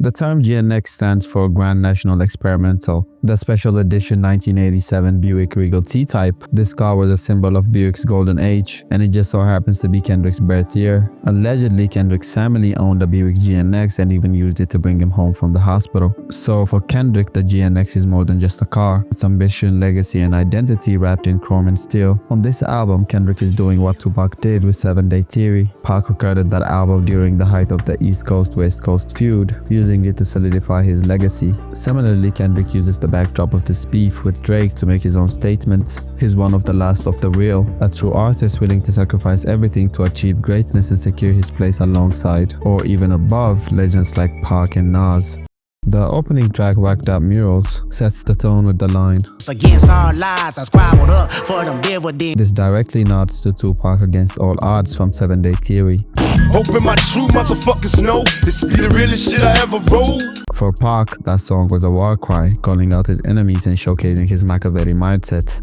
The term GNX stands for Grand National Experimental, the special edition 1987 Buick Regal T-Type. This car was a symbol of Buick's golden age, and it just so happens to be Kendrick's birth year. Allegedly, Kendrick's family owned a Buick GNX and even used it to bring him home from the hospital. So for Kendrick, the GNX is more than just a car. It's ambition, legacy, and identity wrapped in chrome and steel. On this album, Kendrick is doing what Tupac did with 7 Day Theory. Pac recorded that album during the height of the East Coast-West Coast feud, using it to solidify his legacy. Similarly, Kendrick uses the backdrop of this beef with Drake to make his own statement. He's one of the last of the real, a true artist willing to sacrifice everything to achieve greatness and secure his place alongside, or even above, legends like Pac and Nas. The opening track, Wacced Out Murals, sets the tone with the line, "Against all lies, I squabbled up for them dividends." This directly nods to Tupac Against All Odds from 7 Day Theory. Hoping my true motherfuckers know this be the realest shit I ever wrote. For Pac, that song was a war cry, calling out his enemies and showcasing his Machiavelli mindset.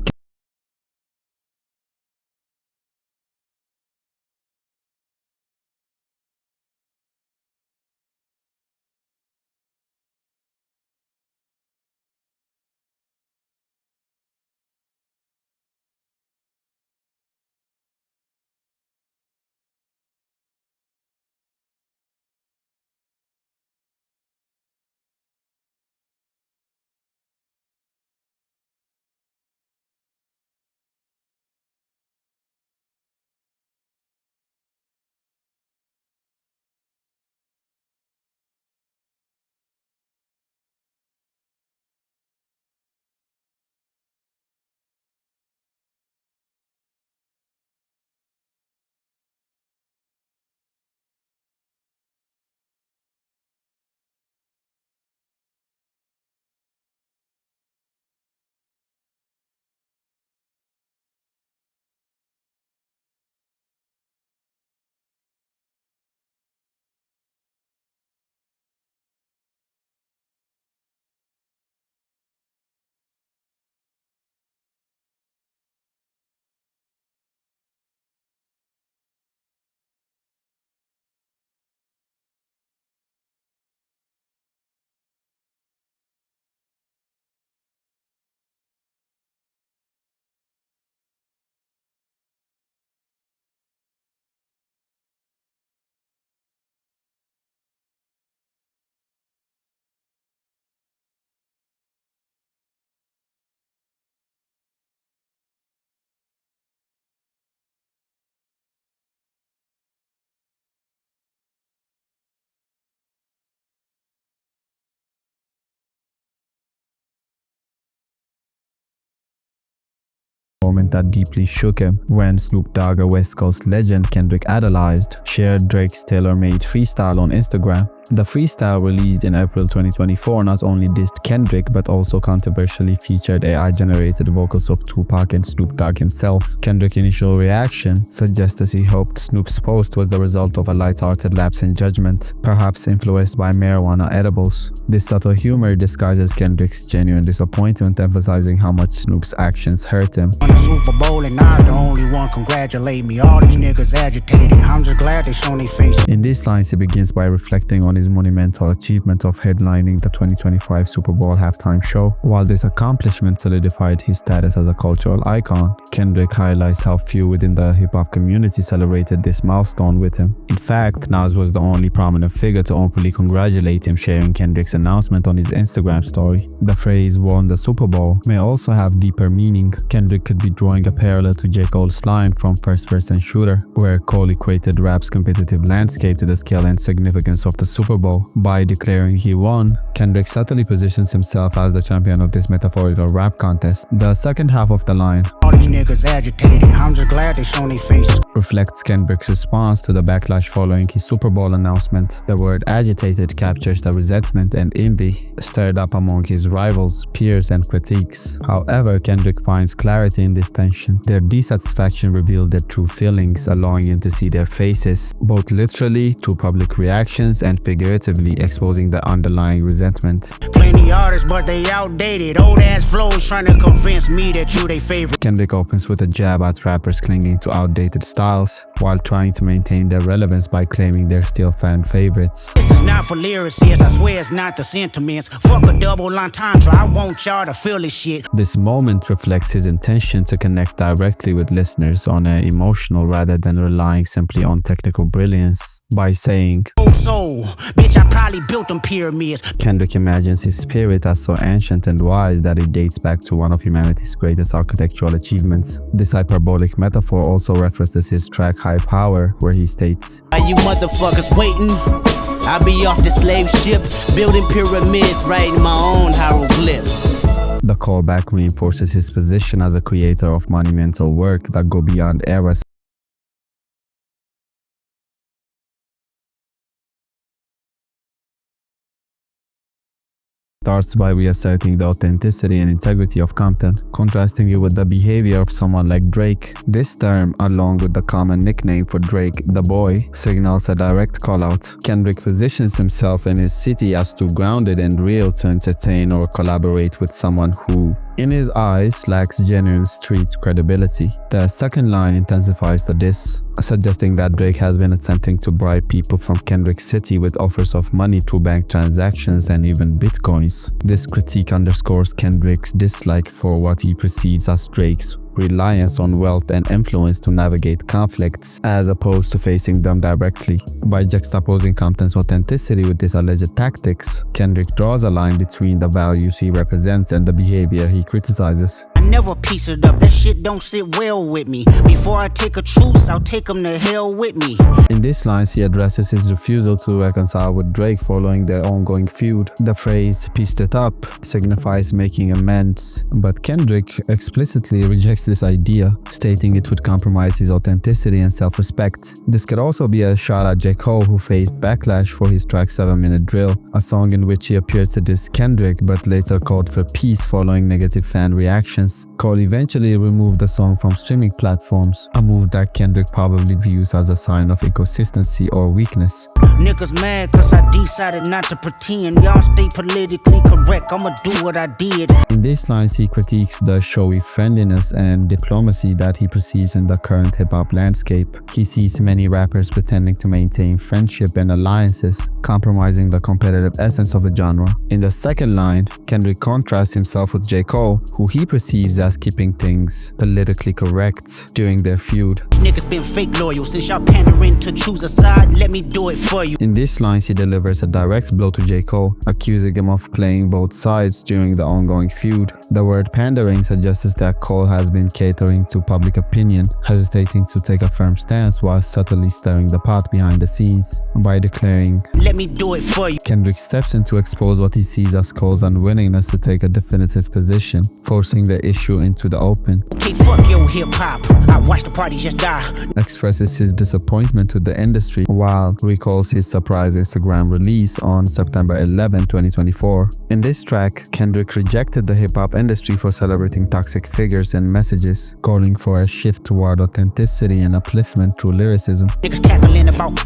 Moment that deeply shook him when Snoop Dogg, a West Coast legend Kendrick idolized, shared Drake's tailor-made freestyle on Instagram. The freestyle, released in April 2024, not only dissed Kendrick but also controversially featured AI-generated vocals of Tupac and Snoop Dogg himself. Kendrick's initial reaction suggests he hoped Snoop's post was the result of a light-hearted lapse in judgment, perhaps influenced by marijuana edibles. This subtle humor disguises Kendrick's genuine disappointment, emphasizing how much Snoop's actions hurt him. On the Super Bowl and I'm the only one congratulate me. All these niggas agitated, I'm just glad they shown their face. In these lines, he begins by reflecting on his monumental achievement of headlining the 2025 Super Bowl halftime show. While this accomplishment solidified his status as a cultural icon, Kendrick highlights how few within the hip-hop community celebrated this milestone with him. In fact, Nas was the only prominent figure to openly congratulate him, sharing Kendrick's announcement on his Instagram story. The phrase "won the Super Bowl" may also have deeper meaning. Kendrick could be drawing a parallel to J. Cole's line from First Person Shooter, where Cole equated rap's competitive landscape to the scale and significance of the Super Bowl. By declaring he won, Kendrick subtly positions himself as the champion of this metaphorical rap contest. The second half of the line, All these niggas agitated, I'm just glad they shown their faces, reflects Kendrick's response to the backlash following his Super Bowl announcement. The word agitated captures the resentment and envy stirred up among his rivals, peers, and critiques. However, Kendrick finds clarity in this tension. Their dissatisfaction revealed their true feelings, allowing him to see their faces, both literally through public reactions and figuratively exposing the underlying resentment. Plenty artists, but they outdated. Old ass flows trying to convince me that you they favorite. Kendrick opens with a jab at rappers clinging to outdated styles, while trying to maintain their relevance by claiming they're still fan favorites. This is not for lyricists, I swear it's not the sentiments. Fuck a double entendre, I want y'all to feel this shit. This moment reflects his intention to connect directly with listeners on an emotional rather than relying simply on technical brilliance. By saying, "Oh soul, bitch, I probably built them pyramids." Kendrick imagines his spirit as so ancient and wise that it dates back to one of humanity's greatest architectural achievements. This hyperbolic metaphor also references his track High Power, where he states, "Are you motherfuckers waiting? I'll be off the slave ship, building pyramids, writing my own hieroglyphs." The callback reinforces his position as a creator of monumental work that go beyond eras. Starts by reasserting the authenticity and integrity of content, contrasting it with the behavior of someone like Drake. This term, along with the common nickname for Drake, the Boy, signals a direct call-out. Kendrick positions himself in his city as too grounded and real to entertain or collaborate with someone who, in his eyes, lacks genuine street credibility. The second line intensifies the diss, suggesting that Drake has been attempting to bribe people from Kendrick's city with offers of money through bank transactions and even bitcoins. This critique underscores Kendrick's dislike for what he perceives as Drake's reliance on wealth and influence to navigate conflicts, as opposed to facing them directly. By juxtaposing Compton's authenticity with his alleged tactics, Kendrick draws a line between the values he represents and the behavior he criticizes. I never piece it up, that shit don't sit well with me. Before I take a truce, I'll take them to hell with me. In these lines, he addresses his refusal to reconcile with Drake following their ongoing feud. The phrase "pieced it up" signifies making amends, but Kendrick explicitly rejects this idea, stating it would compromise his authenticity and self-respect. This could also be a shot at J. Cole, who faced backlash for his track 7-Minute Drill, a song in which he appeared to diss Kendrick but later called for peace following negative fan reactions. Cole eventually removed the song from streaming platforms, a move that Kendrick probably views as a sign of inconsistency or weakness. Niggas mad cause I decided not to pretend. Y'all stay politically correct, I'ma do what I did. In these lines, he critiques the showy friendliness and diplomacy that he perceives in the current hip-hop landscape. He sees many rappers pretending to maintain friendship and alliances, compromising the competitive essence of the genre. In the second line, Kendrick contrasts himself with J. Cole, who he perceives as keeping things politically correct during their feud. Niggas been fake loyal since y'all pandering to choose a side, let me do it for you. In these lines, he delivers a direct blow to J. Cole, accusing him of playing both sides during the ongoing feud. The word pandering suggests that Cole has been catering to public opinion, hesitating to take a firm stance while subtly stirring the pot behind the scenes. By declaring, "Let me do it for you," Kendrick steps in to expose what he sees as Cole's unwillingness to take a definitive position, forcing the issue into the open. "Okay, fuck your hip-hop, I watch the party just die." Expresses his disappointment with the industry while recalls his surprise Instagram release on September 11, 2024. In this track, Kendrick rejected the hip-hop industry for celebrating toxic figures and messages, calling for a shift toward authenticity and upliftment through lyricism. Niggas cackling about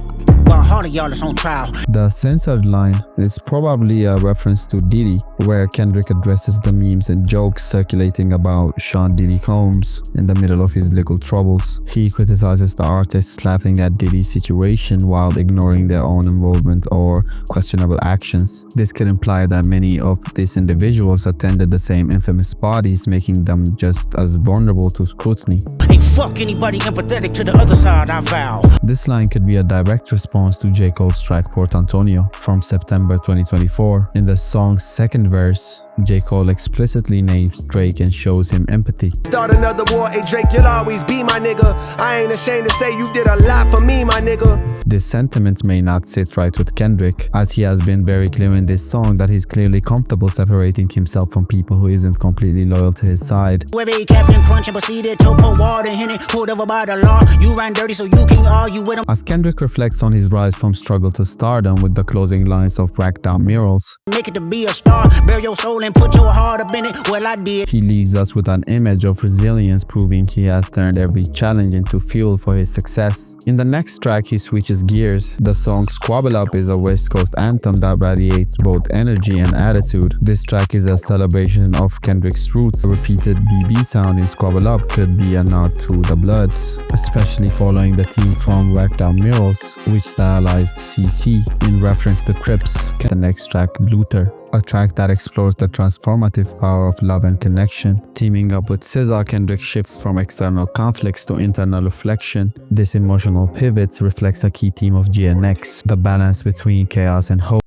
while all of y'all is on trial. The censored line is probably a reference to Diddy, where Kendrick addresses the memes and jokes circulating about Sean Diddy Combs in the middle of his legal troubles. He criticizes the artists, laughing at Diddy's situation while ignoring their own involvement or questionable actions. This could imply that many of these individuals attended the same infamous parties, making them just as vulnerable to scrutiny. Ain't fuck anybody empathetic to the other side, I vow. This line could be a direct response to J. Cole's track Port Antonio from September 2024. In the song's second verse, J. Cole explicitly names Drake and shows him empathy. Start another war, hey Drake, you'll always be my nigga. I ain't ashamed to say you did a lot for me, my nigga. This sentiment may not sit right with Kendrick, as he has been very clear in this song that he's clearly comfortable separating himself from people who isn't completely loyal to his side. Where they Captain Crunch and proceeded to pour water in it, pulled over by the law. You ran dirty so you can't argue with him. As Kendrick reflects on his rise from struggle to stardom with the closing lines of Wacced Out Murals, Make it to be a star, bury your soul and put your heart up in it. Well, I did. He leaves us with an image of resilience, proving he has turned every challenge into fuel for his success. In the next track, he switches gears. The song Squabble Up is a West Coast anthem that radiates both energy and attitude. This track is a celebration of Kendrick's roots. The repeated BB sound in Squabble Up could be a nod to the Bloods, especially following the theme from Wacced Out Murals, which stylized CC in reference to Crips. The next track, Luther, a track that explores the transformative power of love and connection. Teaming up with SZA, Kendrick shifts from external conflicts to internal reflection. This emotional pivot reflects a key theme of GNX, the balance between chaos and hope.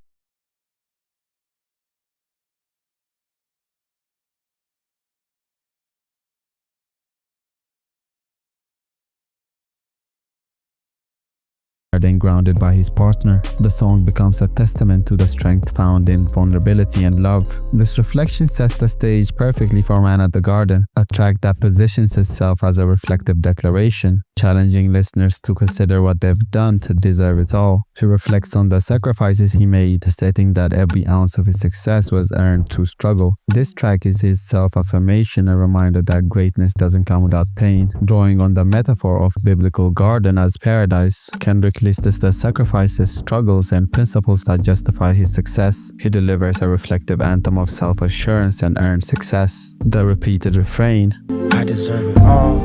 And grounded by his partner, the song becomes a testament to the strength found in vulnerability and love. This reflection sets the stage perfectly for Man at the Garden, a track that positions itself as a reflective declaration, challenging listeners to consider what they've done to deserve it all. He reflects on the sacrifices he made, stating that every ounce of his success was earned through struggle. This track is his self-affirmation, a reminder that greatness doesn't come without pain. Drawing on the metaphor of biblical garden as paradise, Kendrick lists the sacrifices, struggles, and principles that justify his success. He delivers a reflective anthem of self-assurance and earned success. The repeated refrain, I deserve it all,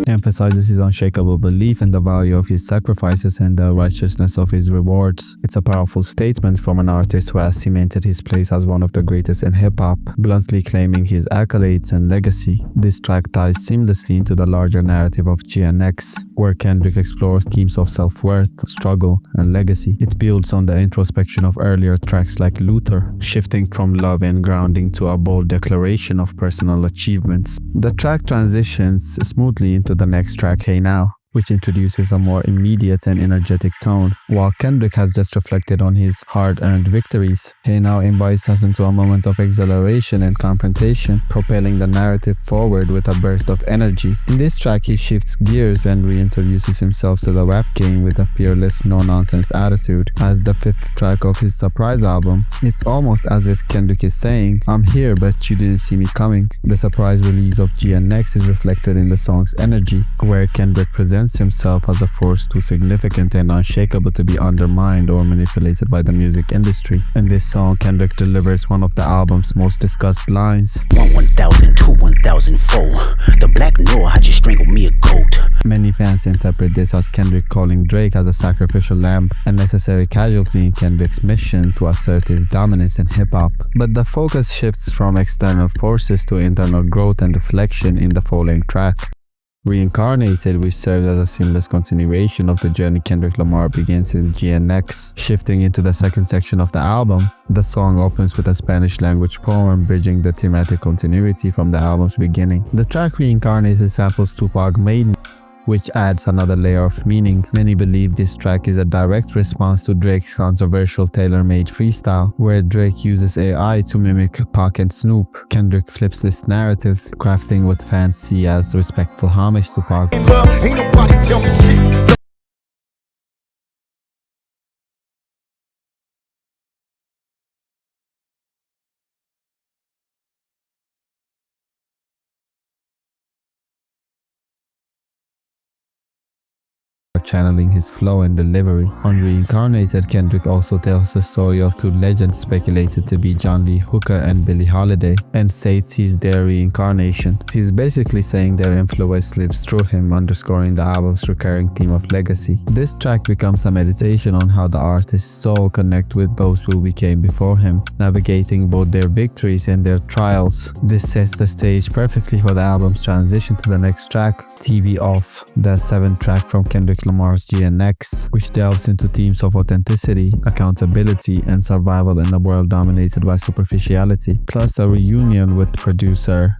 emphasizes his unshakable belief in the value of his sacrifices and the righteousness of his rewards. It's a powerful statement from an artist who has cemented his place as one of the greatest in hip-hop, bluntly claiming his accolades and legacy. This track ties seamlessly into the larger narrative of GNX, where Kendrick explores themes of self-worth, struggle, and legacy. It builds on the introspection of earlier tracks like Luther, shifting from love and grounding to a bold declaration of personal achievements. The track transitions smoothly into the next track, Hey Now, which introduces a more immediate and energetic tone. While Kendrick has just reflected on his hard-earned victories, Hey Now invites us into a moment of exhilaration and confrontation, propelling the narrative forward with a burst of energy. In this track, he shifts gears and reintroduces himself to the rap game with a fearless, no-nonsense attitude. As the fifth track of his surprise album, it's almost as if Kendrick is saying, I'm here, but you didn't see me coming. The surprise release of GNX is reflected in the song's energy, where Kendrick presents himself as a force too significant and unshakable to be undermined or manipulated by the music industry. In this song, Kendrick delivers one of the album's most discussed lines. 1,000, 2, 1,004. The black Noah, I just strangled me a goat. Many fans interpret this as Kendrick calling Drake as a sacrificial lamb, a necessary casualty in Kendrick's mission to assert his dominance in hip-hop. But the focus shifts from external forces to internal growth and reflection in the following track, Reincarnated, which serves as a seamless continuation of the journey Kendrick Lamar begins in GNX. Shifting into the second section of the album, the song opens with a Spanish-language poem bridging the thematic continuity from the album's beginning. The track Reincarnated samples Tupac Maiden, which adds another layer of meaning. Many believe this track is a direct response to Drake's controversial tailor-made freestyle, where Drake uses AI to mimic Pac and Snoop. Kendrick flips this narrative, crafting what fans see as respectful homage to Pac. Ain't nobody tell me shit. Channeling his flow and delivery. On Reincarnated, Kendrick also tells the story of two legends speculated to be John Lee Hooker and Billie Holiday, and states he's their reincarnation. He's basically saying their influence lives through him, underscoring the album's recurring theme of legacy. This track becomes a meditation on how the artist's soul connects with those who became before him, navigating both their victories and their trials. This sets the stage perfectly for the album's transition to the next track, TV Off, the seventh track from Kendrick Lamar's GNX, which delves into themes of authenticity, accountability, and survival in a world dominated by superficiality, plus a reunion with producer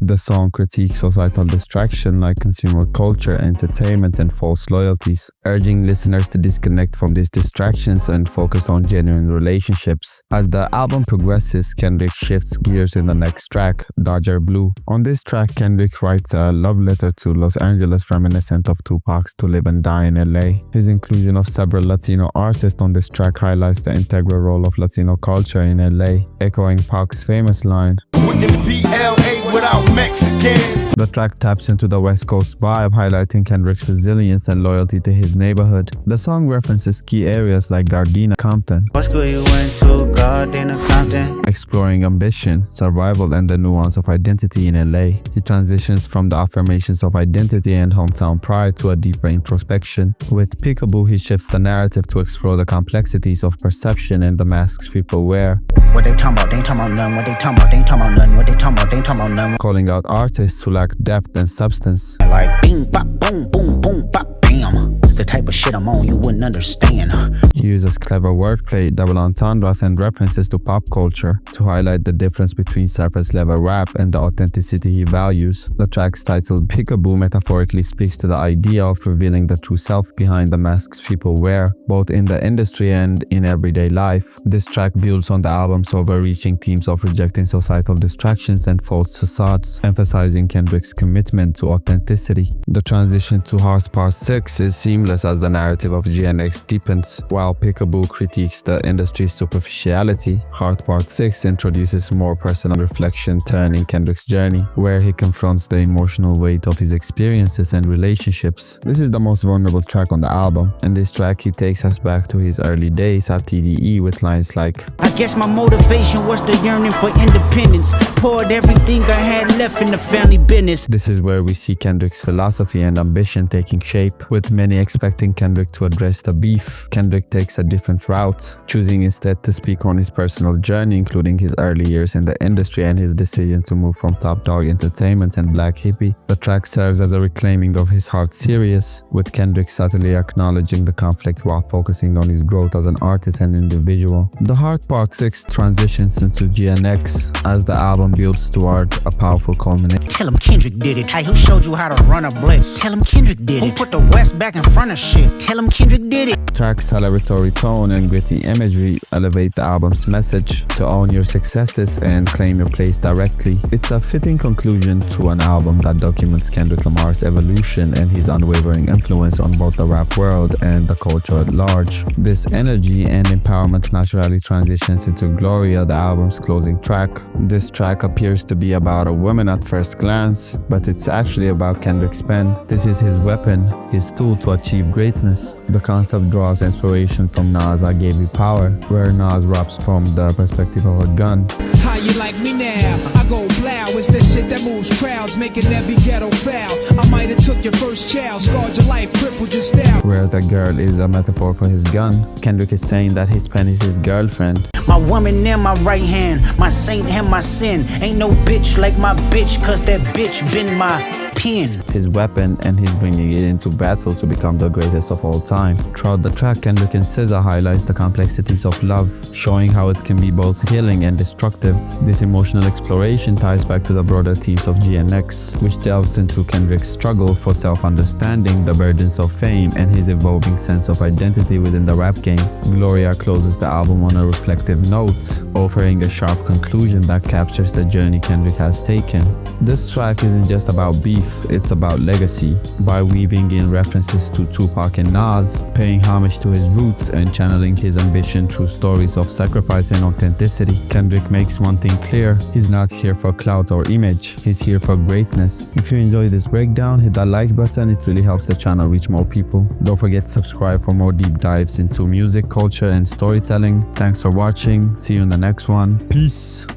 The song critiques societal distraction like consumer culture, entertainment, and false loyalties, urging listeners to disconnect from these distractions and focus on genuine relationships. As the album progresses, Kendrick shifts gears in the next track, Dodger Blue. On this track, Kendrick writes a love letter to Los Angeles reminiscent of Tupac's To Live and Die in LA. His inclusion of several Latino artists on this track highlights the integral role of Latino culture in LA, echoing Pac's famous line, Wouldn't be LA without Mexicans. The track taps into the West Coast vibe, highlighting Kendrick's resilience and loyalty to his neighborhood. The song references key areas like Gardena, Compton. What school you went to? Gardena, Compton. Exploring ambition, survival, and the nuance of identity in LA. He transitions from the affirmations of identity and hometown pride to a deeper introspection. With Peekaboo, he shifts the narrative to explore the complexities of perception and the masks people wear. What they talking about? They ain't talking about none. What they talking about? They ain't talking about none. What they talking about? They ain't talking about none. Calling out artists who lack depth and substance. Like bing, bop, boom, boom, boom, bop, bam. The type of shit I'm on, you wouldn't understand. He uses clever wordplay, double entendres, and references to pop culture to highlight the difference between surface-level rap and the authenticity he values. The track's titled Peekaboo metaphorically speaks to the idea of revealing the true self behind the masks people wear, both in the industry and in everyday life. This track builds on the album's overreaching themes of rejecting societal distractions and false facades, emphasizing Kendrick's commitment to authenticity. The transition to Heart Part 6 is seamless as the narrative of GNX deepens. While Peekaboo critiques the industry's superficiality, Heart Part 6 introduces more personal reflection turning Kendrick's journey, where he confronts the emotional weight of his experiences and relationships. This is the most vulnerable track on the album. In this track, he takes us back to his early days at TDE with lines like, I guess my motivation was the yearning for independence. Poured everything I had left in the family business. This is where we see Kendrick's philosophy and ambition taking shape, with many expecting Kendrick to address the beef. Kendrick takes a different route, choosing instead to speak on his personal journey, including his early years in the industry and his decision to move from Top Dog Entertainment and Black Hippie. The track serves as a reclaiming of his heart series, with Kendrick subtly acknowledging the conflict while focusing on his growth as an artist and individual. The Heart Part 6 transitions into GNX as the album builds toward a powerful culmination. Tell him Kendrick did it. Hey, who showed you how to run a blitz? Tell him Kendrick did it. Who put the West back in front of shit? Tell him Kendrick did it. The track's celebratory tone and gritty imagery elevate the album's message to own your successes and claim your place directly. It's a fitting conclusion to an album that documents Kendrick Lamar's evolution and his unwavering influence on both the rap world and the culture at large. This energy and empowerment naturally transitions into Gloria, the album's closing track. This track appears to be about a woman at first glance, but it's actually about Kendrick's pen. This is his weapon, his tool to achieve greatness. The concept draws inspiration from Nas' I Gave You Power, where Nas raps from the perspective of a gun. How you like me now? I go blow, it's that shit that moves crowds, making every ghetto foul. I might have took your first child, scarred your life, crippled your style. Where the girl is a metaphor for his gun. Kendrick is saying that his pen is his girlfriend. My woman in my right hand, my saint and my sin. Ain't no bitch like my bitch, cause that bitch been my pen. His weapon, and he's bringing it into battle to become the greatest of all time. Throughout the track, Kendrick and SZA highlights the complexities of love, showing how it can be both healing and destructive. This emotional exploration ties back to the broader themes of GNX, which delves into Kendrick's struggle for self-understanding, the burdens of fame, and his evolving sense of identity within the rap game. Gloria closes the album on a reflective note, offering a sharp conclusion that captures the journey Kendrick has taken. This track isn't just about beef, it's about legacy. By weaving in references to Tupac and Nas, paying homage to his roots, and channeling his ambition through stories of sacrifice and authenticity, Kendrick makes one thing clear: he's not here for clout or image, he's here for greatness. If you enjoyed this breakdown, hit that like button, it really helps the channel reach more people. Don't forget to subscribe for more deep dives into music, culture, and storytelling. Thanks for watching, see you in the next one, peace.